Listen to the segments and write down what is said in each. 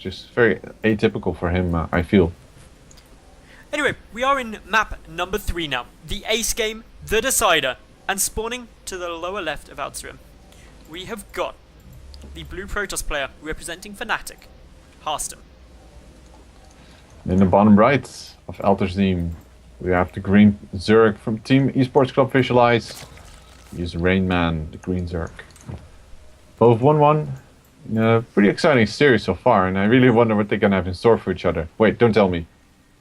which is very atypical for him, I feel. Anyway, we are in map number 3 now. The ace game, the decider. And spawning to the lower left of Harstem, we have got the blue Protoss player representing Fnatic, Harstem. In the bottom right of Alter's team, we have the green Zerg from Team Esports Club Visualize. Use RainMan, the green Zerg. Both 1-1. Pretty exciting series so far, and I really wonder what they're going to have in store for each other. Wait, don't tell me.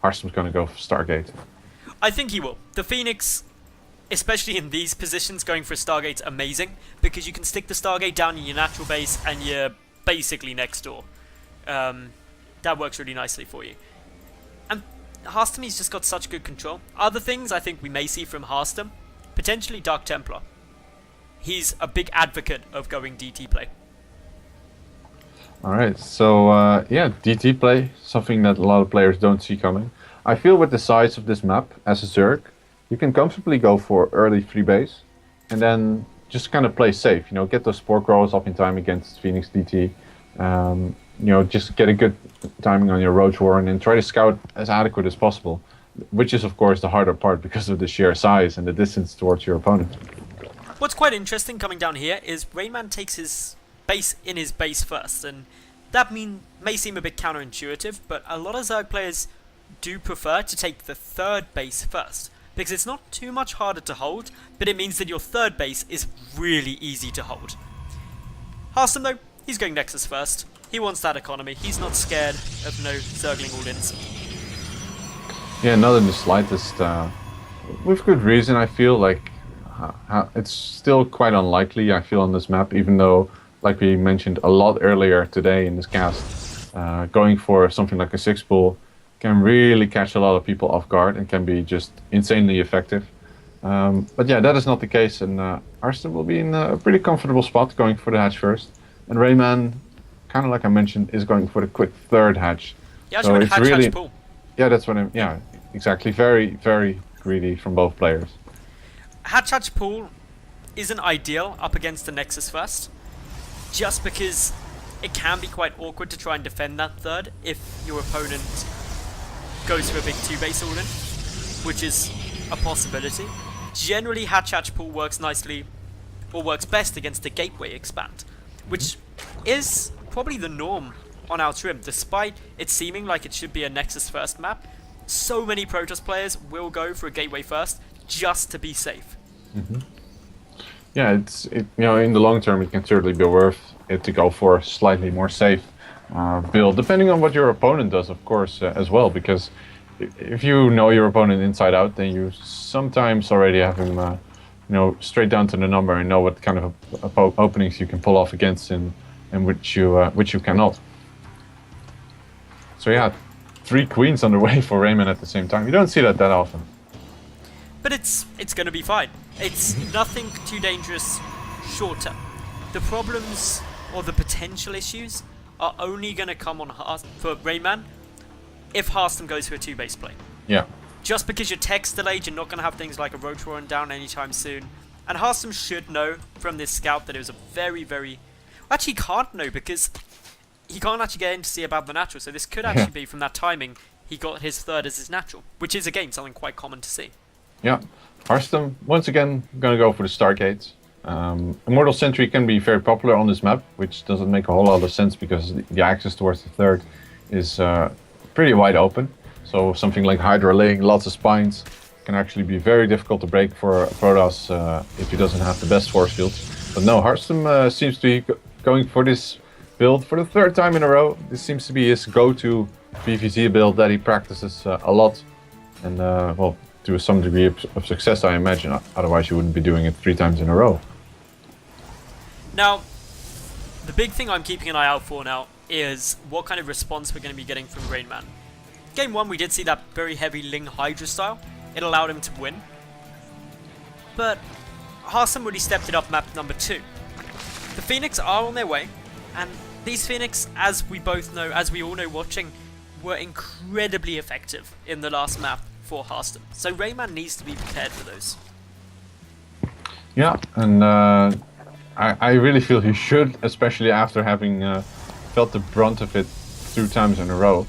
Harstem's going to go for Stargate. I think he will. The Phoenix, especially in these positions, going for a Stargate's amazing, because you can stick the Stargate down in your natural base and you're basically next door. That works really nicely for you. And Harstem, he's just got such good control. Other things I think we may see from Harstem, potentially Dark Templar. He's a big advocate of going DT play. Alright, so yeah, DT play, something that a lot of players don't see coming. I feel with the size of this map, as a Zerg, you can comfortably go for early free base, and then just kind of play safe, you know, get those spore growers up in time against Phoenix DT, you know, just get a good timing on your Roach Warren and try to scout as adequate as possible, which is of course the harder part because of the sheer size and the distance towards your opponent. What's quite interesting coming down here is RainMan takes his base in his base first, and that may seem a bit counterintuitive, but a lot of Zerg players do prefer to take the third base first, because it's not too much harder to hold, but it means that your third base is really easy to hold. Harstem though, he's going Nexus first. He wants that economy. He's not scared of no Zergling all-ins. Yeah, not in the slightest. With good reason, I feel like it's still quite unlikely, I feel, on this map, even though, like we mentioned a lot earlier today in this cast, going for something like a 6-pool can really catch a lot of people off guard and can be just insanely effective. But yeah, that is not the case, and Harstem will be in a pretty comfortable spot going for the hatch first. And RainMan, kind of like I mentioned, is going for the quick third hatch. Yeah, so it's really hatch pool. Yeah, that's what I'm. Yeah, exactly. Very, very greedy from both players. Hatch pool isn't ideal up against the Nexus first, just because it can be quite awkward to try and defend that third if your opponent goes for a big 2-base all-in, which is a possibility. Generally, hatch pool works nicely, or works best against the gateway expand, which is probably the norm on our trim. Despite it seeming like it should be a Nexus first map, so many Protoss players will go for a gateway first just to be safe. Mm-hmm. Yeah, you know, in the long term it can certainly be worth it to go for a slightly more safe build, depending on what your opponent does, of course, as well, because if you know your opponent inside out, then you sometimes already have him you know, straight down to the number and know what kind of openings you can pull off against and which you cannot. So yeah, 3 queens on the way for RainMan at the same time. You don't see that often. But it's going to be fine. It's nothing too dangerous short term. The problems or the potential issues are only going to come on for RainMan if Harstem goes for a 2-base play. Yeah. Just because your tech's delayed, you're not going to have things like a Roach Warren down anytime soon. And Harstem should know from this scout that it was a very, very... Actually, he can't know because he can't actually get in to see about the natural. So this could actually be from that timing he got his third as his natural, which is, again, something quite common to see. Yeah. Harstem, once again, going to go for the Stargates. Immortal Sentry can be very popular on this map, which doesn't make a whole lot of sense because the access towards the third is pretty wide open. So something like Hydra laying lots of spines can actually be very difficult to break for Protoss if he doesn't have the best force fields. But no, Harstem seems to be going for this build for the 3rd time in a row. This seems to be his go-to PvZ build that he practices a lot. And well, to some degree of success, I imagine. Otherwise, you wouldn't be doing it 3 times in a row. Now, the big thing I'm keeping an eye out for now is what kind of response we're going to be getting from RainMan. Game 1, we did see that very heavy Ling Hydra style. It allowed him to win. But Harstem really stepped it up map number 2. The Phoenix are on their way, and these Phoenix, as we all know watching, were incredibly effective in the last map for Harstem. So RainMan needs to be prepared for those. Yeah, and I really feel he should, especially after having felt the brunt of it 2 times in a row.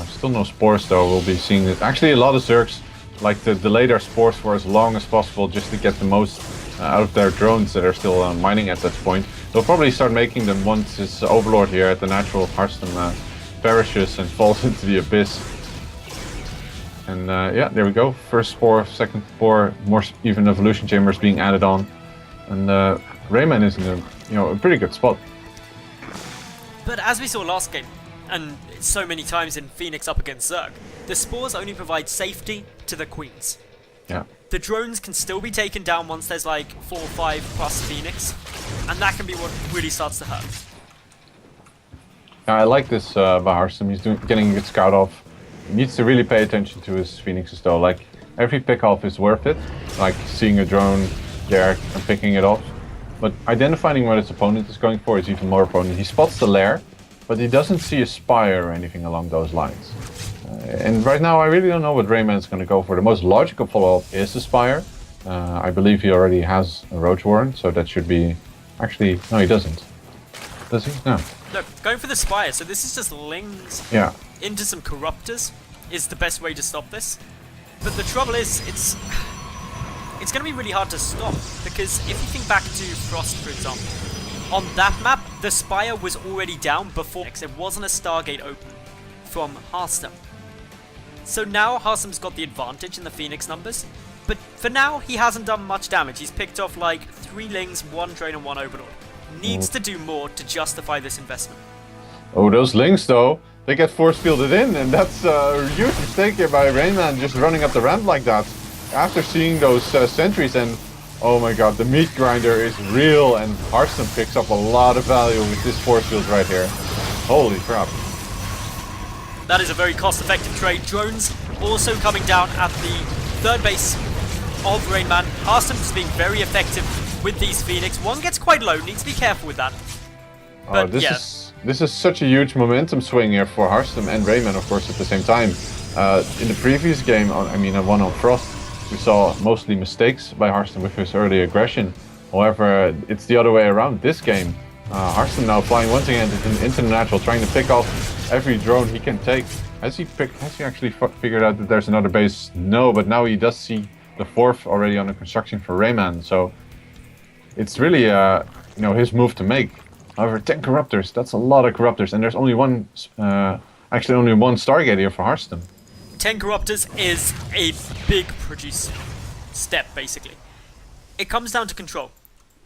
Still no spores though. We'll be seeing it. Actually, a lot of Zergs like to delay their spores for as long as possible just to get the most out of their drones that are still mining at that point. They'll probably start making them once this Overlord here at the natural Harstem perishes and falls into the abyss. And yeah, there we go. First spore, second spore, more even evolution chambers being added on, and RainMan is in a pretty good spot. But as we saw last game, and so many times in Phoenix up against Zerg, the spores only provide safety to the queens. Yeah. The drones can still be taken down once there's like 4 or 5 plus Phoenix, and that can be what really starts to hurt. Yeah, I like this by Harstem. He's getting a good scout off. He needs to really pay attention to his Phoenixes though. Like, every pick off is worth it. Like seeing a drone there and picking it off. But identifying what his opponent is going for is even more important. He spots the lair, but he doesn't see a spire or anything along those lines. And right now I really don't know what RainMan's going to go for. The most logical follow-up is the spire. I believe he already has a Roach Warren, so that should be... Actually, no, he doesn't. Does he? No. No, going for the spire, so this is just lings into some corruptors is the best way to stop this. But the trouble is, it's going to be really hard to stop, because if you think back to Frost, for example, on that map, the spire was already down before there wasn't a Stargate open from Harstem. So now Harstem's got the advantage in the Phoenix numbers, but for now he hasn't done much damage. He's picked off like 3 lings, 1 drain and 1 overlord. Needs to do more to justify this investment. Oh, those lings though, they get force fielded in, and that's a huge mistake here by RainMan just running up the ramp like that. After seeing those sentries, and oh my god, the meat grinder is real, and Harstem picks up a lot of value with this force field right here. Holy crap. That is a very cost-effective trade. Drones also coming down at the third base of RainMan. Harstem is being very effective with these Phoenix. One gets quite low, needs to be careful with that. But this is such a huge momentum swing here for Harstem and RainMan, of course, at the same time. In the previous game, one on Frost, we saw mostly mistakes by Harstem with his early aggression. However, it's the other way around this game. Harstem now flying once again into the natural, trying to pick off every drone he can take. Has he actually figured out that there's another base? No, but now he does see the 4th already under construction for RainMan. So it's really his move to make. However, 10 corruptors, that's a lot of corruptors, and there's only one Stargate here for Harstem. 10 corruptors is a big produce step, basically. It comes down to control.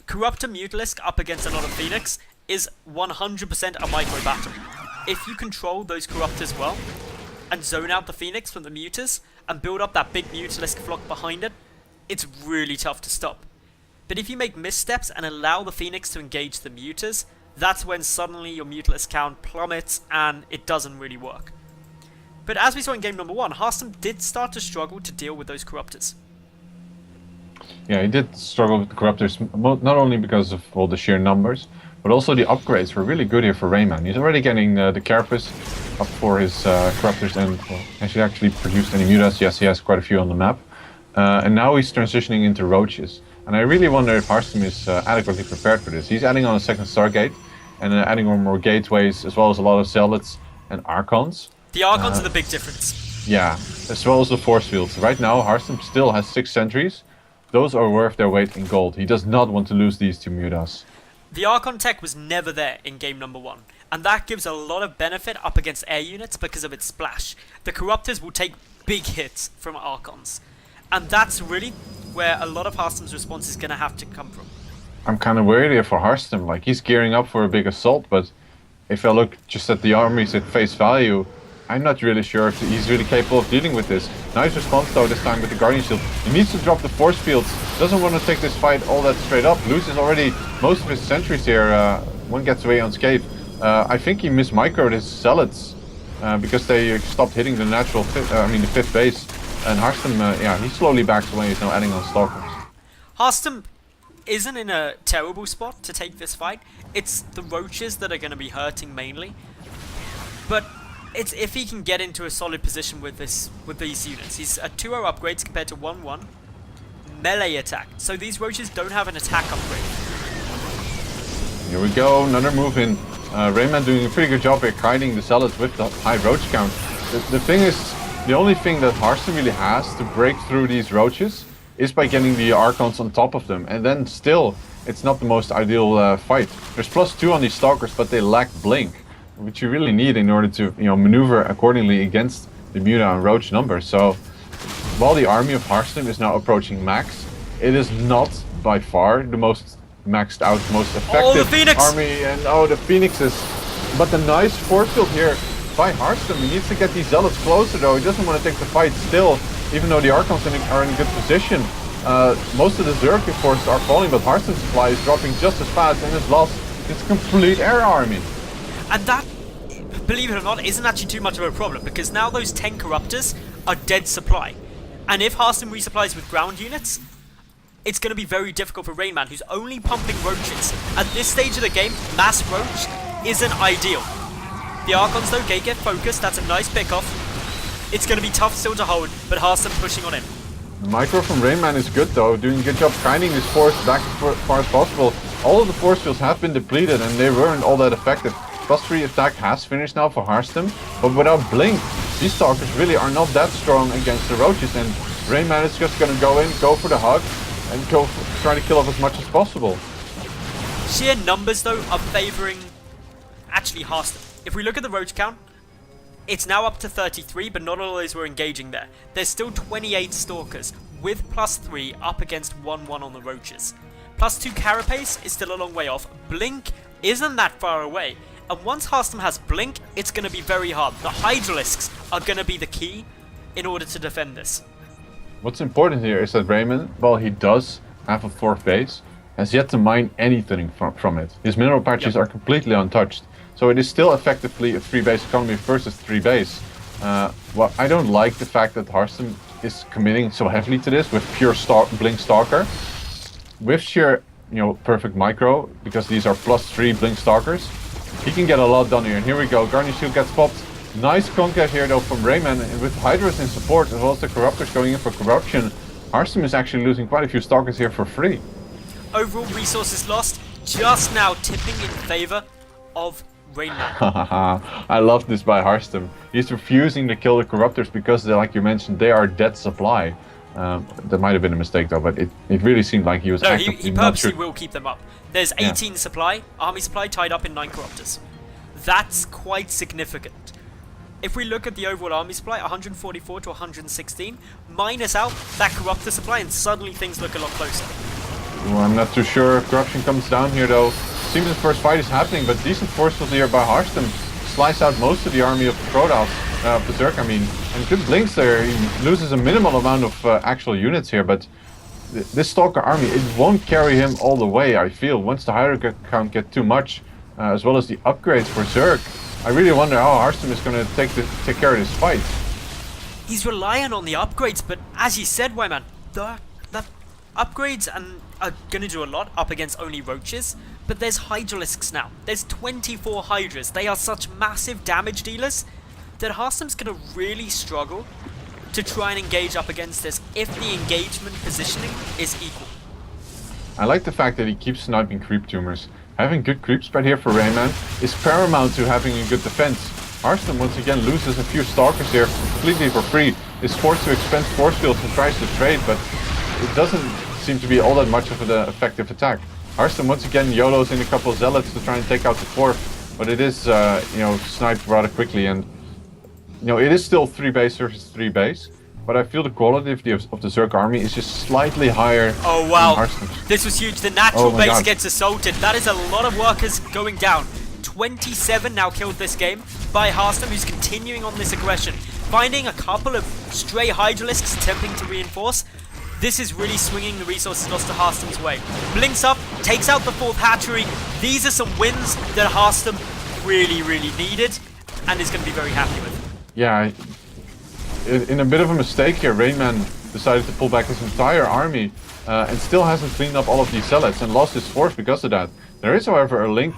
Corruptor Mutalisk up against a lot of Phoenix is 100% a micro battle. If you control those corruptors well, and zone out the Phoenix from the Muters, and build up that big Mutalisk flock behind it, it's really tough to stop. But if you make missteps and allow the Phoenix to engage the Muters, that's when suddenly your Mutalisk count plummets and it doesn't really work. But as we saw in game number 1, Harstem did start to struggle to deal with those corruptors. Yeah, he did struggle with the corruptors, not only because of all the sheer numbers, but also the upgrades were really good here for RainMan. He's already getting the Carapace up for his corruptors, and has he actually produced any mutas? Yes, he has quite a few on the map. And now he's transitioning into roaches. And I really wonder if Harstem is adequately prepared for this. He's adding on a second Stargate, and adding on more gateways, as well as a lot of Zealots and Archons. The Archons are the big difference. Yeah, as well as the force fields. Right now, Harstem still has 6 sentries. Those are worth their weight in gold. He does not want to lose these to mutas. The Archon tech was never there in game number 1, and that gives a lot of benefit up against air units because of its splash. The Corruptors will take big hits from Archons, and that's really where a lot of Harstem's response is going to have to come from. I'm kind of worried here for Harstem. Like, he's gearing up for a big assault, but if I look just at the armies at face value, I'm not really sure if he's really capable of dealing with this. Nice response though, this time with the Guardian Shield. He needs to drop the force fields. Doesn't want to take this fight all that straight up. Loses already most of his sentries here. One gets away unscathed. I think he mismicroed his Zealots because they stopped hitting the natural the 5th base. And Harstem, he slowly backs away. He's now adding on Stalkers. Harstem isn't in a terrible spot to take this fight. It's the roaches that are going to be hurting mainly. But it's if he can get into a solid position with these units. He's at 2-0 upgrades compared to 1-1 melee attack. So these roaches don't have an attack upgrade. Here we go, another move in. RainMan doing a pretty good job here kiting the Zealots with the high roach count. The thing is, the only thing that Harstem really has to break through these roaches is by getting the Archons on top of them. And then still, it's not the most ideal fight. There's +2 on these Stalkers, but they lack Blink, which you really need in order to maneuver accordingly against the Muta and Roach numbers. So while the army of Harstem is now approaching max, it is not by far the most maxed out, most effective army. And the Phoenixes. But the nice force field here by Harstem. He needs to get these Zealots closer though. He doesn't want to take the fight still, even though the Archons are in a good position. Most of the Zerg, of course, are falling, but Harstem's supply is dropping just as fast and has lost its complete air army. And that, believe it or not, isn't actually too much of a problem, because now those 10 Corruptors are dead supply. And if Harstem resupplies with ground units, it's going to be very difficult for RainMan, who's only pumping roaches. At this stage of the game, mass roach isn't ideal. The Archons, though, get focused. That's a nice pickoff. It's going to be tough still to hold, but Harstem pushing on him. The micro from RainMan is good though, doing a good job kiting this force back as far as possible. All of the force fields have been depleted and they weren't all that effective. +3 attack has finished now for Harstem, but without Blink, these Stalkers really are not that strong against the roaches, and RainMan is just going to go in, go for the hug, and try to kill off as much as possible. Sheer numbers though are favouring actually Harstem. If we look at the roach count, it's now up to 33, but not all of those were engaging there. There's still 28 Stalkers, with +3 up against 1-1 on the roaches. +2 Carapace is still a long way off. Blink isn't that far away. And once Harstem has Blink, it's going to be very hard. The Hydralisks are going to be the key in order to defend this. What's important here is that RainMan, while he does have a 4th base, has yet to mine anything from it. His mineral patches are completely untouched. So it is still effectively a 3-base economy versus 3-base. Well, I don't like the fact that Harstem is committing so heavily to this with pure Blink Stalker. With sheer, perfect micro, because these are +3 Blink Stalkers, he can get a lot done here. And here we go, Guardian Shield gets popped. Nice concave here though from RainMan, and with Hydras in support as well as the Corruptors going in for corruption, Harstem is actually losing quite a few Stalkers here for free. Overall resources lost, just now tipping in favour of RainMan. I love this by Harstem. He's refusing to kill the Corruptors because, like you mentioned, they are dead supply. That might have been a mistake though, but it really seemed like he was actively he purposely will keep them up. There's 18 supply, army supply tied up in 9 Corruptors. That's quite significant. If we look at the overall army supply, 144 to 116, minus out that Corruptor supply, and suddenly things look a lot closer. Well, I'm not too sure if corruption comes down here though. Seems the first fight is happening, but decent forceful here by Harstem. Slice out most of the army of Protoss, Berserk I mean. And good blinks there, he loses a minimal amount of actual units here, but this Stalker army, it won't carry him all the way, I feel. Once the hydra count get too much, as well as the upgrades for Zerg, I really wonder how Harstem is going to take care of this fight. He's relying on the upgrades, but as you said, RainMan, the upgrades are going to do a lot up against only roaches, but there's Hydralisks now. There's 24 Hydras. They are such massive damage dealers that Harstem's going to really struggle to try and engage up against this if the engagement positioning is equal. I like the fact that he keeps sniping creep tumors. Having good creep spread here for RainMan is paramount to having a good defense. Harstem once again loses a few Stalkers here completely for free, is forced to expend force fields and tries to trade, but it doesn't seem to be all that much of an effective attack. Harstem once again YOLOs in a couple of Zealots to try and take out the 4th, but it is sniped rather quickly, and it is still 3-base versus 3-base, but I feel the quality of the Zerg army is just slightly higher. Oh wow, than Harstem's. This was huge. The natural base gets assaulted. That is a lot of workers going down. 27 now killed this game by Harstem, who's continuing on this aggression. Finding a couple of stray Hydralisks attempting to reinforce. This is really swinging the resources lost to Harstem's way. Blinks up, takes out the 4th hatchery. These are some wins that Harstem really, really needed and is going to be very happy with. Yeah, in a bit of a mistake here, RainMan decided to pull back his entire army and still hasn't cleaned up all of these Zealots and lost his force because of that. There is, however, a link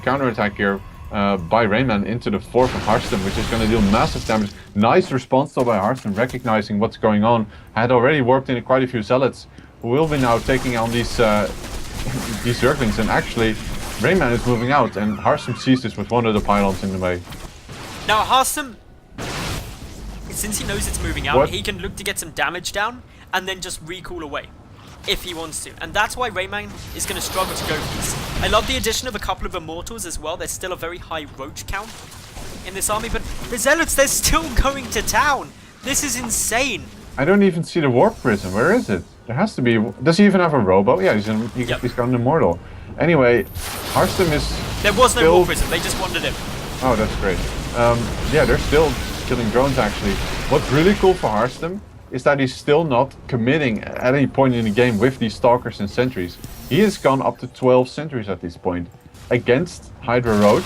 counterattack here by RainMan into the 4th of Harstem, which is going to deal massive damage. Nice response though by Harstem, recognizing what's going on. Had already warped in quite a few Zealots, who will be now taking on these Zerglings, and actually RainMan is moving out, and Harstem sees this with one of the pylons in the way. Now Harstem, since he knows it's moving out, he can look to get some damage down and then just recall away if he wants to. And that's why RainMan is going to struggle to go for this. I love the addition of a couple of Immortals as well. There's still a very high roach count in this army, but the Zealots, they're still going to town. This is insane. I don't even see the Warp Prism. Where is it? There has to be. Does he even have a Robo? Yeah, he's got an Immortal. Anyway, Harstem is. There was no Warp Prism. They just wanted him. Oh, that's great. Yeah, they're still killing drones actually. What's really cool for Harstem is that he's still not committing at any point in the game with these Stalkers and Sentries. He has gone up to 12 Sentries at this point. Against Hydra Roach,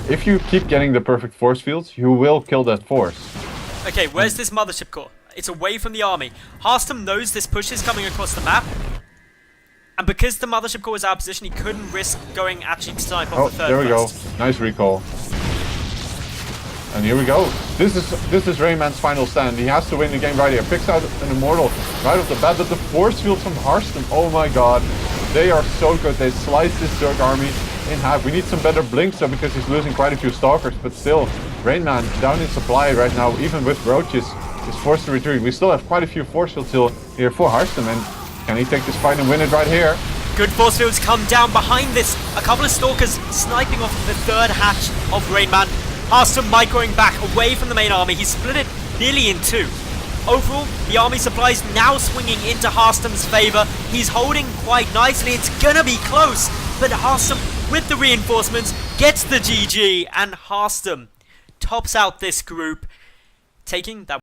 if you keep getting the perfect force fields, you will kill that force. Okay, where's this Mothership Core? It's away from the army. Harstem knows this push is coming across the map. And because the Mothership Core was out of position, he couldn't risk going actually to snipe off the third there we go. first. Nice recall. And here we go. This is RainMan's final stand. He has to win the game right here. Picks out an Immortal right off the bat, but the force fields from Harstem, oh my god. They are so good. They slice this Zerg army in half. We need some better blinks though, because he's losing quite a few Stalkers, but still, RainMan down in supply right now, even with Roaches, is forced to retreat. We still have quite a few force fields here for Harstem, and can he take this fight and win it right here? Good force fields come down behind this. A couple of Stalkers sniping off the third hatch of RainMan. Harstem microing back away from the main army. He's split it nearly in two. Overall, the army supplies now swinging into Harstem's favor. He's holding quite nicely. It's gonna be close, but Harstem, with the reinforcements, gets the GG, and Harstem tops out this group, taking that